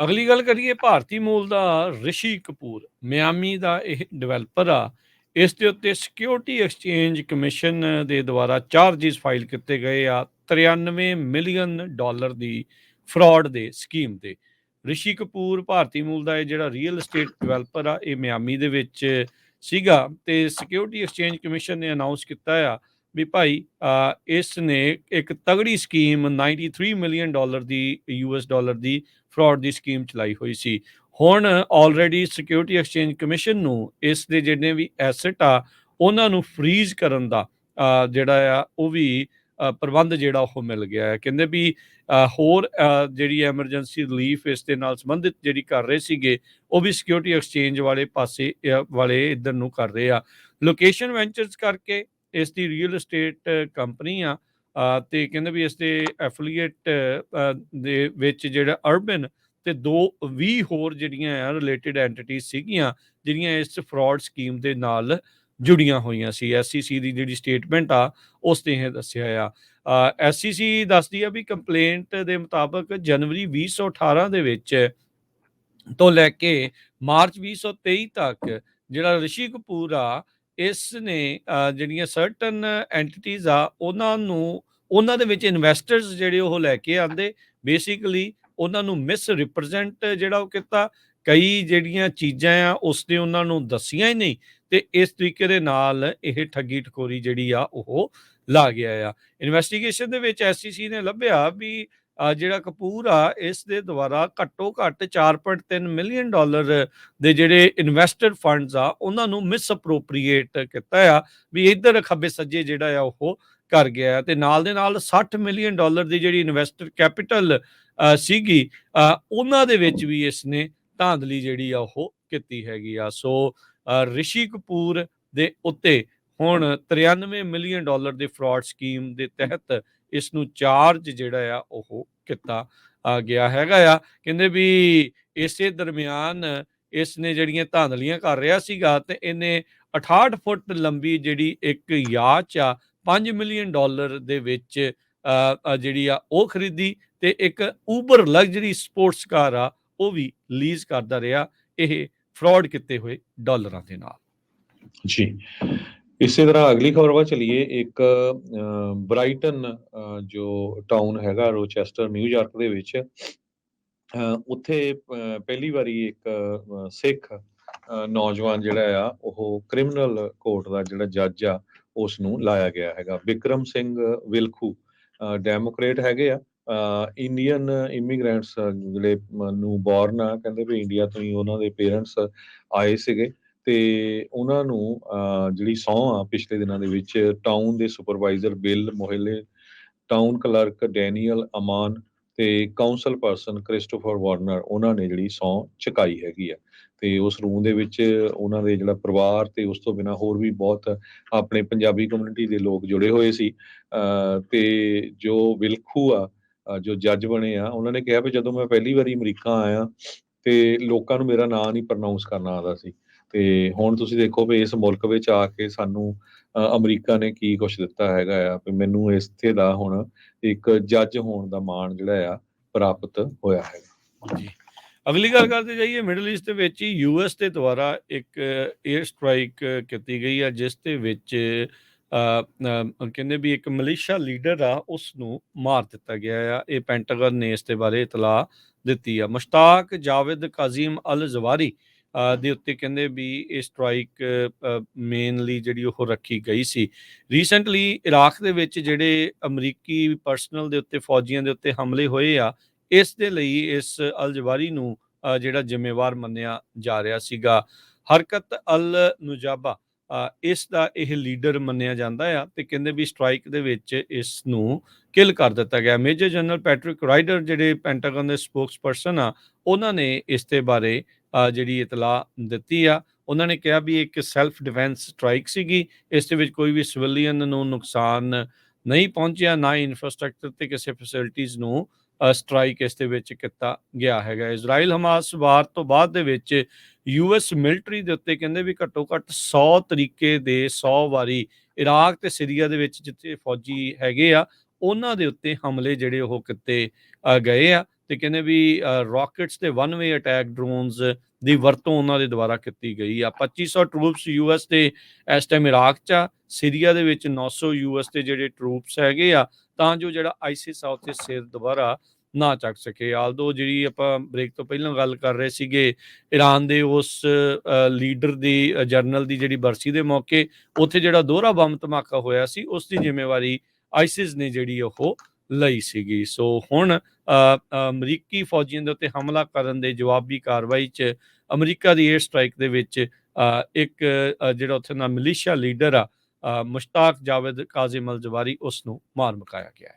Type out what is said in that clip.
ਅਗਲੀ ਗੱਲ ਕਰੀਏ ਭਾਰਤੀ ਮੂਲ ਦਾ ਰਿਸ਼ੀ ਕਪੂਰ, ਮਿਆਮੀ ਦਾ ਇਹ ਡਿਵੈਲਪਰ ਆ। ਇਸ ਦੇ ਉੱਤੇ ਸਿਕਿਉਰਿਟੀ ਐਕਸਚੇਂਜ ਕਮਿਸ਼ਨ ਦੇ ਦੁਆਰਾ ਚਾਰਜਿਸ ਫਾਈਲ ਕੀਤੇ ਗਏ ਆ 93 ਮਿਲੀਅਨ ਡਾਲਰ ਦੀ ਫਰਾਡ ਦੇ ਸਕੀਮ ਤੇ। ਰਿਸ਼ੀ ਕਪੂਰ ਭਾਰਤੀ ਮੂਲ ਦਾ ਇਹ ਜਿਹੜਾ ਰੀਅਲ estate ਡਿਵੈਲਪਰ ਆ, ਇਹ ਮਿਆਮੀ ਦੇ ਵਿੱਚ ਸੀਗਾ ਤੇ ਸਿਕਿਉਰਿਟੀ ਐਕਸਚੇਂਜ ਕਮਿਸ਼ਨ ਨੇ ਅਨਾਉਂਸ ਕੀਤਾ ਆ ਵੀ ਭਾਈ ਇਸ ਨੇ ਇੱਕ ਤਗੜੀ ਸਕੀਮ 93 ਮਿਲੀਅਨ ਡਾਲਰ ਦੀ US ਡਾਲਰ ਦੀ ਫਰਾਡ ਦੀ ਸਕੀਮ ਚਲਾਈ ਹੋਈ ਸੀ। ਹੁਣ ਆਲਰੇਡੀ ਸਿਕਿਉਰਿਟੀ ਐਕਸਚੇਂਜ ਕਮਿਸ਼ਨ ਨੂੰ ਇਸ ਦੇ ਜਿਹੜੇ ਵੀ ਐਸਟ ਆ ਉਹਨਾਂ ਨੂੰ ਫਰੀਜ਼ ਕਰਨ ਦਾ ਜਿਹੜਾ ਆ ਉਹ ਵੀ ਪ੍ਰਬੰਧ ਜਿਹੜਾ ਉਹ ਮਿਲ ਗਿਆ ਹੈ। ਕਹਿੰਦੇ ਵੀ ਹੋਰ ਜਿਹੜੀ ਐਮਰਜੈਂਸੀ ਰਿਲੀਫ ਇਸ ਦੇ ਨਾਲ ਸੰਬੰਧਿਤ ਜਿਹੜੀ ਕਰ ਰਹੇ ਸੀਗੇ, ਉਹ ਵੀ ਸਿਕਿਉਰਿਟੀ ਐਕਸਚੇਂਜ ਵਾਲੇ ਪਾਸੇ ਵਾਲੇ ਇੱਧਰ ਨੂੰ ਕਰ ਰਹੇ ਆ। ਲੋਕੇਸ਼ਨ ਵੈਂਚਰਸ ਕਰਕੇ ਇਸ ਦੀ ਰੀਅਲ estate ਕੰਪਨੀ ਆ ਤੇ ਕਹਿੰਦੇ ਵੀ ਇਸ ਦੇ ਐਫੀਲੀਏਟ ਦੇ ਵਿੱਚ ਜਿਹੜਾ ਅਰਬਨ ਤੇ 20 ਹੋਰ ਜਿਹੜੀਆਂ ਆ ਰਿਲੇਟਡ ਐਂਟੀਟੀਜ਼ ਸੀਗੀਆਂ ਜਿਹੜੀਆਂ ਇਸ ਫਰਾਡ ਸਕੀਮ ਦੇ ਨਾਲ ਜੁੜੀਆਂ ਹੋਈਆਂ ਸੀ। SEC ਦੀ ਜਿਹੜੀ ਸਟੇਟਮੈਂਟ ਆ ਉਸ ਤੇ ਇਹ ਦੱਸਿਆ ਆ। SEC ਦੱਸਦੀ ਆ ਵੀ ਕੰਪਲੇਂਟ ਦੇ ਮੁਤਾਬਕ ਜਨਵਰੀ 2018 ਦੇ ਵਿੱਚ ਤੋਂ ਲੈ ਕੇ ਮਾਰਚ 2023 ਤੱਕ ਜਿਹੜਾ ਰਿਸ਼ੀ ਕਪੂਰ ਆ ਇਸ ਨੇ ਜਿਹੜੀਆਂ ਸਰਟਨ ਐਂਟੀਟੀਜ਼ ਆ ਉਹਨਾਂ ਦੇ ਵਿੱਚ ਇਨਵੈਸਟਰਸ ਜਿਹੜੇ ਉਹ ਲੈ ਕੇ ਆਂਦੇ, ਬੇਸਿਕਲੀ ਉਹਨਾਂ ਨੂੰ ਮਿਸ ਰਿਪਰੈਜ਼ੈਂਟ ਜਿਹੜਾ ਉਹ ਕੀਤਾ। ਕਈ ਜਿਹੜੀਆਂ ਚੀਜ਼ਾਂ ਆ ਉਸ ਨੇ ਉਹਨਾਂ ਨੂੰ ਦੱਸੀਆਂ ਹੀ ਨਹੀਂ ਤੇ ਇਸ ਤਰੀਕੇ ਦੇ ਨਾਲ ਇਹ ਠੱਗੀ ਠਕੋਰੀ ਜਿਹੜੀ ਆ ਉਹ ਲਾ ਗਿਆ ਆ। ਇਨਵੈਸਟੀਗੇਸ਼ਨ ਦੇ ਵਿੱਚ SEC ਨੇ ਲੱਭਿਆ ਵੀ ਜਿਹੜਾ ਕਪੂਰ ਆ ਇਸ ਦੇ ਦੁਆਰਾ ਘੱਟੋ ਘੱਟ 4.3 ਮਿਲੀਅਨ ਡਾਲਰ ਦੇ ਜਿਹੜੇ ਇਨਵੈਸਟਡ ਫੰਡਸ ਆ ਉਹਨਾਂ ਨੂੰ ਮਿਸ ਅਪਰੋਪਰੀਏਟ ਕੀਤਾ ਆ ਵੀ ਇੱਧਰ ਖੱਬੇ ਸੱਜੇ ਜਿਹੜਾ ਆ ਉਹ ਕਰ ਗਿਆ ਤੇ ਨਾਲ ਦੇ ਨਾਲ 60 ਮਿਲੀਅਨ ਡਾਲਰ ਦੀ ਜਿਹੜੀ ਇਨਵੈਸਟਰ ਕੈਪੀਟਲ ਸੀਗੀ ਉਹਨਾਂ ਦੇ ਵਿੱਚ ਵੀ ਇਸ ਨੇ ਧਾਂਦਲੀ ਜਿਹੜੀ ਆ ਉਹ ਕੀਤੀ ਹੈਗੀ ਆ। ਸੋ ਰਿਸ਼ੀ ਕਪੂਰ ਦੇ ਉੱਤੇ ਹੁਣ 93 ਮਿਲੀਅਨ ਡਾਲਰ ਦੇ ਫਰਾਡ ਸਕੀਮ ਦੇ ਤਹਿਤ ਇਸ ਨੂੰ ਚਾਰਜ ਜਿਹੜਾ ਆ ਉਹ ਕੀਤਾ ਗਿਆ ਹੈਗਾ ਆ। ਕਹਿੰਦੇ ਵੀ ਇਸੇ ਦਰਮਿਆਨ ਇਸ ਨੇ ਜਿਹੜੀਆਂ ਧਾਂਦਲੀਆਂ ਕਰ ਰਿਹਾ ਸੀਗਾ ਤੇ ਇਹਨੇ 68 ਫੁੱਟ ਲੰਬੀ ਜਿਹੜੀ ਇੱਕ ਯਾਚ ਆ 5 ਮਿਲੀਅਨ ਡਾਲਰ ਦੇ ਵਿੱਚ ਜਿਹੜੀ ਆ ਉਹ ਖਰੀਦੀ ਤੇ ਇੱਕ ਊਬਰ ਲਗਜ਼ਰੀ ਸਪੋਰਟਸ ਕਾਰ ਆ ਉਹ ਵੀ ਲੀਜ਼ ਕਰਦਾ ਰਿਹਾ ਇਹ ਫਰਾਡ ਕੀਤੇ ਹੋਏ ਡਾਲਰਾਂ ਦੇ ਨਾਲ। ਜੀ, ਇਸੇ ਤਰ੍ਹਾਂ ਅਗਲੀ ਖਬਰ ਵੱਲ ਚਲੀਏ। ਇੱਕ ਬ੍ਰਾਈਟਨ ਜੋ ਟਾਊਨ ਹੈਗਾ ਰੋਚੈਸਟਰ ਨਿਊਯਾਰਕ ਦੇ ਵਿੱਚ, ਉੱਥੇ ਪਹਿਲੀ ਵਾਰੀ ਇੱਕ ਸਿੱਖ ਨੌਜਵਾਨ ਜਿਹੜਾ ਆ ਉਹ ਕ੍ਰਿਮੀਨਲ ਕੋਰਟ ਦਾ ਜਿਹੜਾ ਜੱਜ ਆ ਉਸ ਨੂੰ ਲਾਇਆ ਗਿਆ ਹੈਗਾ। ਬਿਕਰਮ ਸਿੰਘ ਵਿਲਖੂ ਡੈਮੋਕ੍ਰੇਟ ਹੈਗੇ ਆ, ਇੰਡੀਅਨ ਇਮੀਗ੍ਰੈਂਟਸ ਜਿਹੜੇ ਨੂੰ ਬੋਰਨ ਆ, ਕਹਿੰਦੇ ਵੀ ਇੰਡੀਆ ਤੋਂ ਹੀ ਉਹਨਾਂ ਦੇ ਪੇਰੈਂਟਸ ਆਏ ਸੀਗੇ ਤੇ ਉਹਨਾਂ ਨੂੰ ਜਿਹੜੀ ਸਹੁੰ ਆ ਪਿਛਲੇ ਦਿਨਾਂ ਦੇ ਵਿੱਚ ਟਾਊਨ ਦੇ supervisor Bill Mohle, town clerk Daniel Aman ਤੇ ਕਾਉਂਸਲ ਪਰਸਨ ਕ੍ਰਿਸਟੋਫਰ ਵਾਰਨਰ ਉਹਨਾਂ ਨੇ ਜਿਹੜੀ ਸਹੁੰ ਚੁਕਾਈ ਹੈਗੀ ਆ। ਤੇ ਉਸ ਰੂਮ ਦੇ ਵਿੱਚ ਉਹਨਾਂ ਦੇ ਜਿਹੜਾ ਪਰਿਵਾਰ ਤੇ ਉਸ ਤੋਂ ਬਿਨਾਂ ਹੋਰ ਵੀ ਬਹੁਤ ਆਪਣੇ ਪੰਜਾਬੀ ਕਮਿਊਨਿਟੀ ਦੇ ਲੋਕ ਜੁੜੇ ਹੋਏ ਸੀ। ਤੇ ਜੋ ਵਿਲਖੂ ਆ ਜੋ ਜੱਜ ਬਣੇ ਆ, ਉਹਨਾਂ ਨੇ ਕਿਹਾ ਵੀ ਜਦੋਂ ਮੈਂ ਪਹਿਲੀ ਵਾਰੀ ਅਮਰੀਕਾ ਆਇਆ ਤੇ ਲੋਕਾਂ ਨੂੰ ਮੇਰਾ ਨਾਂ ਨਹੀਂ ਪ੍ਰੋਨਾਊਂਸ ਕਰਨਾ ਆਉਂਦਾ ਸੀ ਤੇ ਹੁਣ ਤੁਸੀਂ ਦੇਖੋ ਵੀ ਇਸ ਮੁਲਕ ਵਿੱਚ ਆ ਕੇ ਸਾਨੂੰ ਅਮਰੀਕਾ ਨੇ ਕੀ ਕੁਛ ਦਿੱਤਾ ਹੈਗਾ ਆ ਵੀ ਮੈਨੂੰ ਇੱਥੇ ਦਾ ਹੁਣ ਇੱਕ ਜੱਜ ਹੋਣ ਦਾ ਮਾਣ ਜਿਹੜਾ ਆ ਪ੍ਰਾਪਤ ਹੋਇਆ ਹੈਗਾ। ਜੀ, ਅਗਲੀ ਗੱਲ ਕਰਦੇ ਜਾਈਏ। ਮਿਡਲ ਈਸਟ ਦੇ ਵਿੱਚ ਹੀ US ਦੇ ਦੁਆਰਾ ਇੱਕ ਏਅਰ ਸਟ੍ਰਾਈਕ ਕੀਤੀ ਗਈ ਆ ਜਿਸ ਦੇ ਵਿੱਚ ਕਹਿੰਦੇ ਵੀ ਇੱਕ ਮਲੀਸ਼ੀਆ ਲੀਡਰ ਆ ਉਸ ਨੂੰ ਮਾਰ ਦਿੱਤਾ ਗਿਆ ਆ। ਇਹ ਪੈਂਟਾਗਨ ਨੇ ਇਸ ਦੇ ਬਾਰੇ ਇਤਲਾਹ ਦਿੱਤੀ ਆ। ਮੁਸ਼ਤਾਕ ਜਾਵੇਦ ਕਾਜ਼ੀਮ ਅਲ ਜ਼ਵਾਰੀ ਦੇ ਉੱਤੇ ਕਹਿੰਦੇ ਵੀ ਇਹ ਸਟ੍ਰਾਈਕ ਮੇਨਲੀ ਜਿਹੜੀ ਉਹ ਰੱਖੀ ਗਈ ਸੀ। ਰੀਸੈਂਟਲੀ ਇਰਾਕ ਦੇ ਵਿੱਚ ਜਿਹੜੇ ਅਮਰੀਕੀ ਪਰਸਨਲ ਦੇ ਉੱਤੇ ਫੌਜੀਆਂ ਦੇ ਉੱਤੇ ਹਮਲੇ ਹੋਏ ਆ, ਇਸ ਦੇ ਲਈ ਇਸ ਅਲ ਜਵਾਰੀ ਨੂੰ ਜਿਹੜਾ ਜ਼ਿੰਮੇਵਾਰ ਮੰਨਿਆ ਜਾ ਰਿਹਾ ਸੀਗਾ। ਹਰਕਤ ਅਲ ਨੁਜਾਬਾ ਇਸ ਦਾ ਇਹ ਲੀਡਰ ਮੰਨਿਆ ਜਾਂਦਾ ਆ ਤੇ ਕਹਿੰਦੇ ਵੀ ਸਟ੍ਰਾਈਕ ਦੇ ਵਿੱਚ ਇਸ ਨੂੰ ਕਿਲ ਕਰ ਦਿੱਤਾ ਗਿਆ। ਮੇਜਰ ਜਨਰਲ ਪੈਟਰਿਕ ਰਾਈਡਰ ਜਿਹੜੇ ਪੈਂਟਾਗਨ ਦੇ ਸਪੋਕਸ ਪਰਸਨ ਆ, ਉਹਨਾਂ ਨੇ ਇਸ ਦੇ ਬਾਰੇ ਜਿਹੜੀ ਇਤਲਾਹ ਦਿੱਤੀ ਆ। ਉਹਨਾਂ ਨੇ ਕਿਹਾ ਵੀ ਇੱਕ ਸੈਲਫ ਡਿਫੈਂਸ ਸਟ੍ਰਾਈਕ ਸੀਗੀ, ਇਸ ਦੇ ਵਿੱਚ ਕੋਈ ਵੀ ਸਿਵਿਲੀਅਨ ਨੂੰ ਨੁਕਸਾਨ ਨਹੀਂ ਪਹੁੰਚਿਆ, ਨਾ ਹੀ ਇਨਫਰਾਸਟ੍ਰਕਚਰ ਤੇ ਕਿਸੇ ਫੈਸਿਲਿਟੀਜ਼ ਨੂੰ ਸਟ੍ਰਾਈਕ ਇਸ ਦੇ ਵਿੱਚ ਕੀਤਾ ਗਿਆ ਹੈਗਾ। ਇਜ਼ਰਾਈਲ ਹਮਾਸ ਵਾਰ ਤੋਂ ਬਾਅਦ ਦੇ ਵਿੱਚ US ਮਿਲਟਰੀ ਦੇ ਉੱਤੇ ਕਹਿੰਦੇ ਵੀ ਘੱਟੋ ਘੱਟ 100 ਤਰੀਕੇ ਦੇ 100 ਵਾਰੀ ਇਰਾਕ ਤੇ ਸੀਰੀਆ ਦੇ ਵਿੱਚ ਜਿੱਥੇ ਫੌਜੀ ਹੈਗੇ ਆ ਉਹਨਾਂ ਦੇ ਉੱਤੇ ਹਮਲੇ ਜਿਹੜੇ ਉਹ ਕੀਤੇ ਗਏ ਆ ਤੇ ਕਹਿੰਦੇ ਵੀ ਰਾਕਟਸ ਤੇ ਵਨ ਵੇ ਅਟੈਕ ਡਰੋਨਸ ਦੀ ਵਰਤੋਂ ਉਹਨਾਂ ਦੇ ਦੁਆਰਾ ਕੀਤੀ ਗਈ ਆ। 2500 ਟਰੂਪਸ ਯੂਐਸ ਦੇ ਇਸ ਟਾਈਮ ਇਰਾਕ 'ਚ ਆ। ਸੀਰੀਆ ਦੇ ਵਿੱਚ 900 ਯੂਐਸ ਦੇ ਜਿਹੜੇ ਟਰੂਪਸ ਹੈਗੇ ਆ, ਤਾਂ ਜੋ ਜਿਹੜਾ ਆਈਸਿਸ ਆ ਉੱਥੇ ਸਿਰ ਦੁਬਾਰਾ ਨਾ ਚੱਕ ਸਕੇ। ਆਲਦੋ ਜਿਹੜੀ ਆਪਾਂ ਬ੍ਰੇਕ ਤੋਂ ਪਹਿਲਾਂ ਗੱਲ ਕਰ ਰਹੇ ਸੀਗੇ, ਈਰਾਨ ਦੇ ਉਸ ਲੀਡਰ ਦੀ ਜਰਨਲ ਦੀ ਜਿਹੜੀ ਬਰਸੀ ਦੇ ਮੌਕੇ ਉੱਥੇ ਜਿਹੜਾ ਦੋਹਰਾ ਬੰਬ ਧਮਾਕਾ ਹੋਇਆ ਸੀ, ਉਸ ਦੀ ਜ਼ਿੰਮੇਵਾਰੀ ਆਈਸਿਸ ਨੇ ਜਿਹੜੀ ਉਹ ਲਈ ਸੀਗੀ। ਸੋ ਹੁਣ ਅਮਰੀਕੀ ਫੌਜੀਆਂ ਦੇ ਉੱਤੇ ਹਮਲਾ ਕਰਨ ਦੇ ਜਵਾਬੀ ਕਾਰਵਾਈ 'ਚ ਅਮਰੀਕਾ ਦੀ ਏਅਰ ਸਟ੍ਰਾਈਕ ਦੇ ਵਿੱਚ ਇੱਕ ਜਿਹੜਾ ਉੱਥੇ ਦਾ ਮਿਲੀਸ਼ੀਆ ਲੀਡਰ ਆ ਮੁਸ਼ਤਾਕ ਜਾਵੇਦ ਕਾਜ਼ਿਮ ਅਲ ਜਵਾਰੀ, ਉਸ ਨੂੰ ਮਾਰ ਮੁਕਾਇਆ ਗਿਆ ਹੈ।